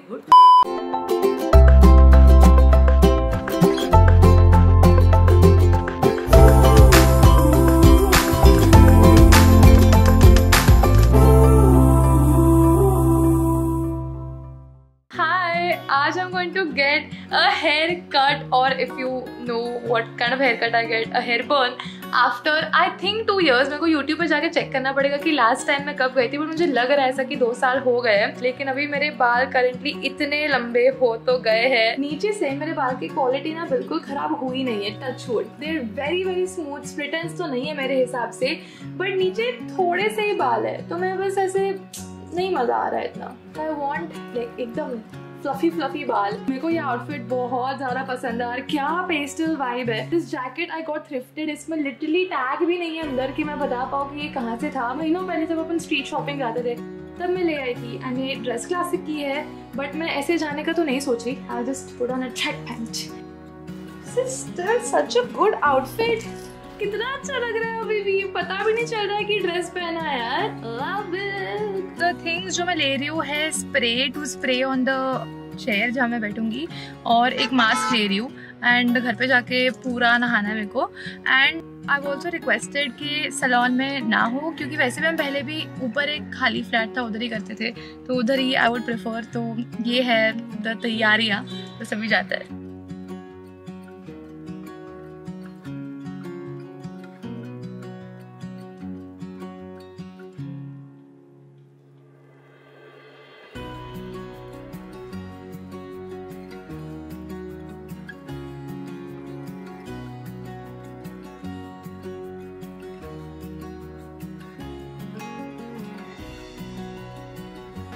Good. आज I'm going to get a haircut, or if you know what kind of haircut I get, a hair burn after I think 2 years। मेरे को YouTube पे जाके check करना पड़ेगा कि last time मैं कब गई थी, पर मुझे लग रहा है ऐसा कि 2 साल हो गए हैं। लेकिन अभी मेरे बाल करंटली इतने लंबे हो तो गए हैं। नीचे से मेरे बाल की क्वालिटी ना बिल्कुल खराब हुई नहीं है, touch wood. They are very very smooth, split ends तो नहीं है मेरे हिसाब से, बट नीचे थोड़े से ही बाल है, तो मैं बस ऐसे नहीं मजा आ रहा है इतना। आई वॉन्ट लाइक एकदम फ्लफी बाल। मेरे को ये आउटफिट बहुत ज्यादा पसंद है और क्या पेस्टल वाइब है। This jacket I got thrifted, इसमें लिटरली टैग भी नहीं है अंदर कि मैं बता पाऊँ कि ये कहाँ से था। महीनों पहले जब अपन स्ट्रीट शॉपिंग जाते थे तब मैं ले आई थी। एंड ये ड्रेस क्लासिक की है, बट मैं ऐसे जाने का तो नहीं सोच रही। I just put on a track pant. This is still such a good outfit. कितना अच्छा लग रहा है, अभी भी पता भी नहीं चल रहा है कि ड्रेस पहना है यार। Love it. द थिंग्स जो मैं ले रही हूँ है spray to spray on the chair जहाँ मैं बैठूंगी, और एक मास्क ले रही हूँ। एंड घर पे जाके पूरा नहाना है मेरे को। एंड आई ऑल्सो रिक्वेस्टेड कि सैलून में ना हो, क्योंकि वैसे भी हम पहले भी ऊपर एक खाली फ्लैट था उधर ही करते थे, तो उधर ही आई वुड प्रेफर। तो ये है द तैयारियाँ, तो सभी जाता है।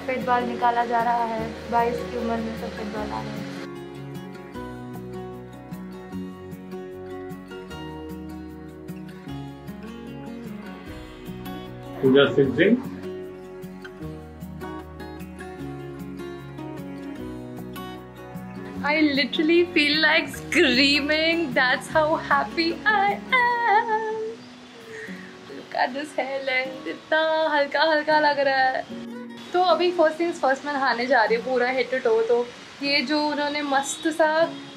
सफेद बाल निकाला जा रहा है। 22 की उम्र में सफेद बाल आ रहे हैं। पूजा Singh I literally feel like screaming. That's how happy I am. Look at this hair length, इतना हल्का हल्का लग रहा है। तो अभी फर्स्ट थिंग्स फर्स्ट मैं नहाने जा रही हूँ पूरा हेड टू टो। तो ये जो उन्होंने मस्त सा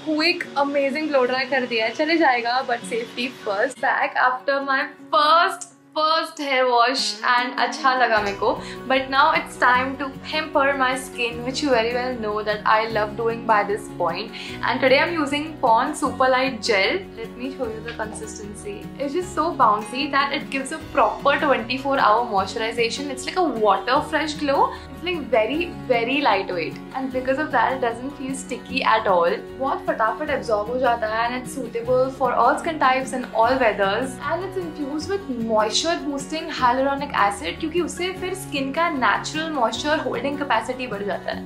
क्विक अमेजिंग ब्लो ड्राई कर दिया है, चले जाएगा, but safety first. Back after my first hair wash and अच्छा लगा मेरे को। But now it's time to pamper my skin, which you very well know that I love doing by this point. And today I'm using Pond's Super Light Gel. Let me show you the consistency. It's just so bouncy that it gives a proper 24-hour moisturization. It's like a water fresh glow. It's like very very lightweight, and because of that it doesn't feel sticky at all. बहुत फटाफट absorb हो जाता है, and it's suitable for all skin types and all weathers. And it's infused with moisture boosting hyaluronic acid, क्योंकि उससे फिर skin का natural moisture holding capacity बढ़ जाता है.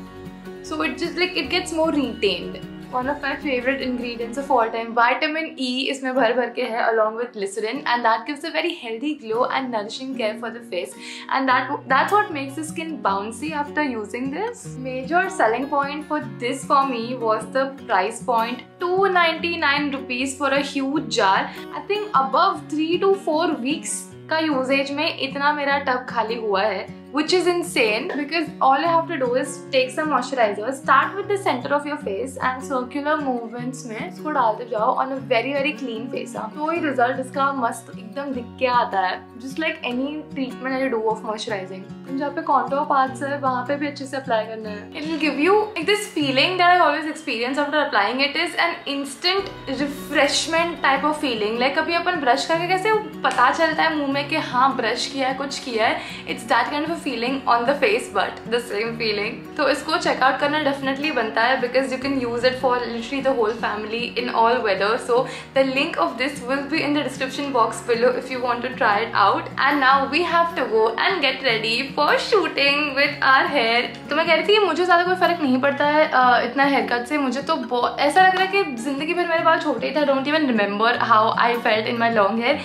So it just like it gets more retained. One of my favorite ingredients of all time, vitamin E इसमें भर के है along with glycerin, and that gives a very healthy glow and nourishing care for the face, and that's what makes the skin bouncy after using this. Major selling point for this for me was the price point, 299 rupees for a huge jar. I think above 3 to 4 weeks का usage में इतना मेरा tub खाली हुआ है, which is insane because all you have to do is take some moisturizer, start with the center of your face and circular movements में इसको डालते जाओ on a very very clean face। तो ये रिजल्ट इसका मस्त एकदम दिख के आता है, just like any treatment you do of moisturizing। जहाँ पे contour parts है वहाँ पे भी अच्छे से अप्लाई करना है। It will give you like this feeling that I always experience after applying it is an instant refreshment type of feeling। Like कभी अपन ब्रश करके कैसे पता चलता है मुंह में कि हाँ ब्रश किया है, कुछ किया है, it's that kind of a feeling on the face, but the same feeling। तो इसको चेकआउट करना डेफिनेटली बनता है because you can use it for literally the whole family in all weather। So the link of this will be in the description box below if you want to try it out। And now we have to go and get ready for shooting with our hair। तो मैं कह रही थी मुझे ज़्यादा कोई फर्क नहीं पड़ता है इतना हेयर कट से। मुझे तो बहुत ऐसा लग रहा है कि जिंदगी भर मेरे बाल छोटे थे। I don't even remember how I felt in my long hair,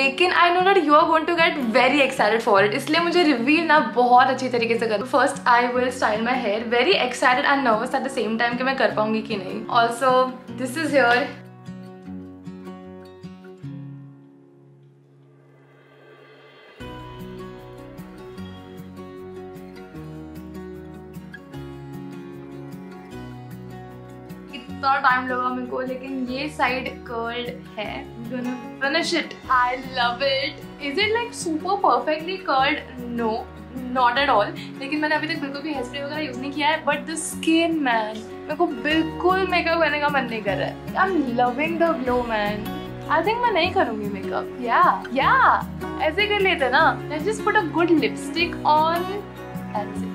लेकिन I know that you are going to get very excited for it, इसलिए मुझे रिवील ना बहुत अच्छी तरीके से करूँ। First I will style my hair, very excited and nervous at the same time कि मैं कर पाऊंगी कि नहीं। Also this is here. कितना टाइम लगा मेरे को, लेकिन ये साइड कर्ल्ड है. Gonna finish it. I love it. Is it like super perfectly curled? No, not at all. लेकिन मैंने अभी तक बिल्कुल भी हेयर स्प्रे वगैरह यूज नहीं किया है. But the skin man, मेरे को बिल्कुल मेकअप करने का मन नहीं कर रहा है. I'm loving the glow man. I think मैं नहीं करूँगी मेकअप. Yeah. ऐसे कर लेते ना. Let's just put a good lipstick on. That's it.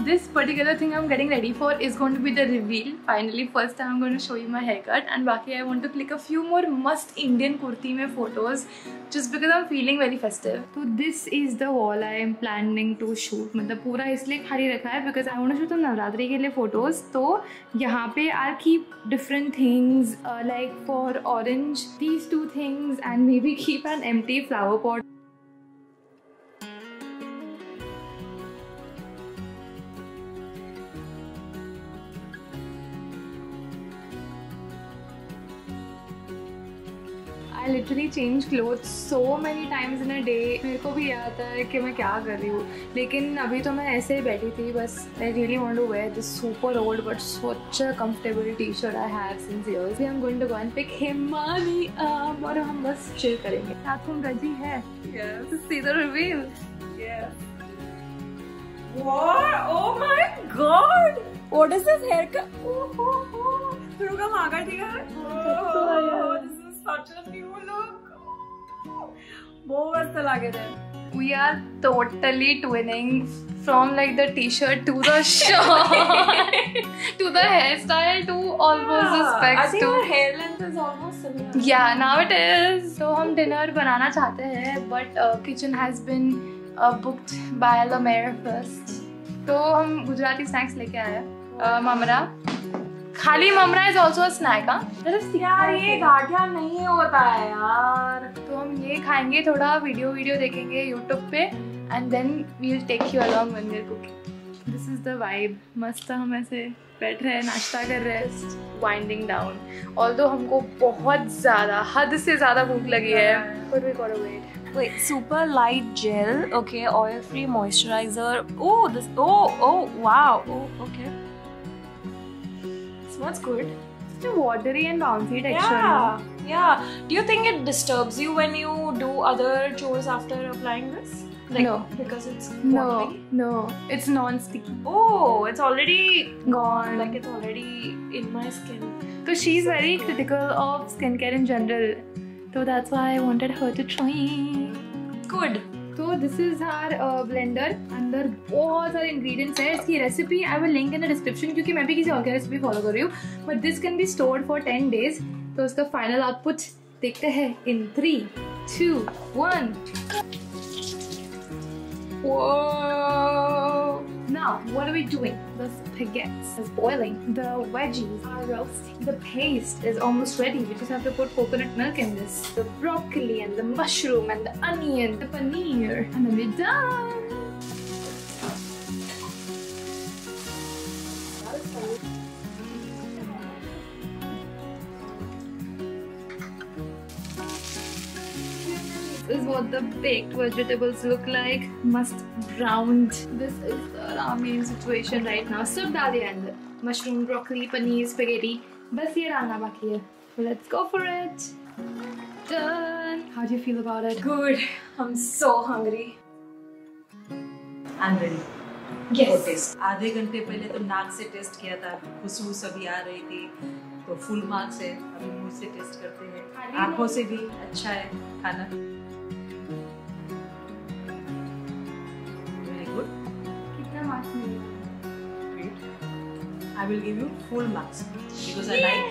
This particular thing I'm getting ready for is going to be the reveal. Finally, first time I'm going to show you my haircut, and बाकी I want to click a few more must Indian kurti में photos, just because I'm feeling very festive. So this is the wall I am planning to shoot. मतलब पूरा इसलिए खाली रखा है because I want to shoot some Navratri के लिए photos. तो यहाँ पे I'll keep different things like for orange these two things, and maybe keep an empty flower pot. I literally change clothes so many times in a day. मेरे को भी याद आता है कि मैं क्या कर रही हूँ, लेकिन अभी तो मैं ऐसे ही बैठी थी बस. I really want to wear this super old but such a comfortable t-shirt I have since years. I'm going to go and pick Himani up और हम बस chill करेंगे. साथ में रजी है. Yes. To see the reveal. Yes. What? Oh my God! What is this haircut? फिर का मांगा दिया. This is such a new look. बहुत मस्त लगे थे. We are totally twinning from like the t-shirt to the shirt to the hairstyle to almost the specs. I think to our hair length is almost similar. Yeah, now it is. So हम dinner बनाना चाहते हैं, but kitchen has been booked by the mayor first. तो हम Gujarati snacks लेके आए हैं. ममरा. खाली ममरा is also a snack, हाँ? यार ये गाठिया नहीं होता है यार. तो हम ये खाएंगे, थोड़ा वीडियो देखेंगे YouTube पे, and then we'll take you along when we're cooking. This is the vibe. मस्त हम ऐसे बैठ रहे हैं, नाश्ता कर रहे हैं, winding down. Although हमको बहुत ज़्यादा, हद से ज़्यादा भूख लगी है, but we gotta wait. Wait, super light gel. Okay, oil-free moisturizer. Oh, this. Oh, wow. Oh, okay. Smells good. Such a watery and bouncy texture. Yeah. Do you think it disturbs you when you do other chores after applying this? Like, No. Because it's No, it's non-sticky. Oh, it's already Gone. like it's already in my skin. So she's very critical of skincare in general. So that's why I wanted her to try. Good. So this is our blender. अंदर बहुत सारे ingredients हैं. इसकी recipe I will link in the description क्योंकि मैं भी किसी और की recipe follow कर रही हूँ. But this can be stored for 10 days. तो उसका final output देखते हैं in 3, 2, 1. Whoa! Now, what are we doing? The spaghetti is boiling. The veggies are roasting. The paste is almost ready. We just have to put coconut milk in this. The broccoli and the mushroom and the onion, the paneer, and then we're done. This is what the baked vegetables look like. Must browned. This is our main situation right now. सब डाल दिया अंदर. Mushroom, broccoli, paneer, spaghetti. बस ये डालना बाकी है. So let's go for it. Done. How do you feel about it? Good. I'm so hungry. I'm ready. Yes. Test आधे घंटे पहले तो नाक से टेस्ट किया था, खुशबू सभी आ रही थी, तो फुल मार्क्स है. अभी मुंह से टेस्ट करते हैं, आंखों से भी अच्छा है खाना. Very good. कितना मार्क्स मिलेगा? I will give you full marks because I like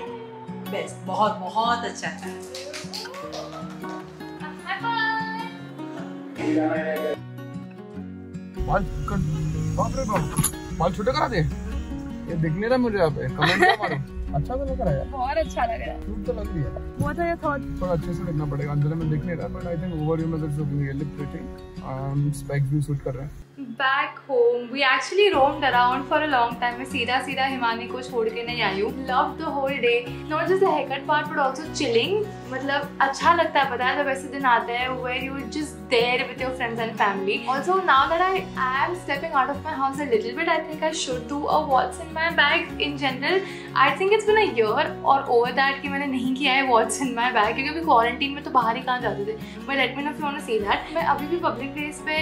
best. बहुत बहुत अच्छा है. बाप रे बाप, बाल छोटे करा दे. ये दिखने रहा मुझे यहाँ पे. कमेंट क्या मारो. अच्छा तो लग रहा है. बहुत अच्छा लग रहा है. क्यूट तो लग रही है. What are your thoughts? थोड़ा अच्छे से देखना पड़ेगा. अंदर में दिख नहीं रहा, बट आई थिंक ओवरव्यू में this looking really pretty. Specs भी सूट कर रहे हैं. Back home, we actually roamed around for a long time. मैं सीधा हिमानी को छोड़ के नहीं आई हूँ. Loved the whole day. Not just the haircut part, but also chilling. मतलब अच्छा लगता है, पता है जब ऐसे दिन आते हैं where you just there with your friends and family. Also, now that I am stepping out of my house a little bit, I think I should do a what's in my bag in general. I think it's been a year or over that कि मैंने नहीं किया है what's in my bag, क्योंकि अभी quarantine में तो बाहर ही कहाँ जाते थे. But let me know if you want to see that. मैं अभी भी पब्लिक प्लेस पे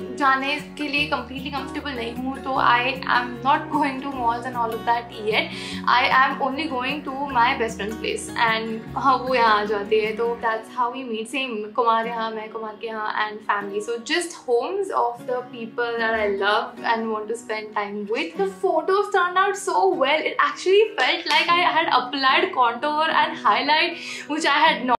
जाने के लिए completely comfortable नहीं हूँ, तो I am not going to malls and all of that yet. I am only going to my best friend's place and हाँ वो यहाँ आ जाती है, तो that's how we meet. Same Kumar यहाँ, मैं कुमार के यहाँ, and family. So just homes of the people that I love and want to spend time with. The photos turned out so well. It actually felt like I had applied contour and highlight, which I had not.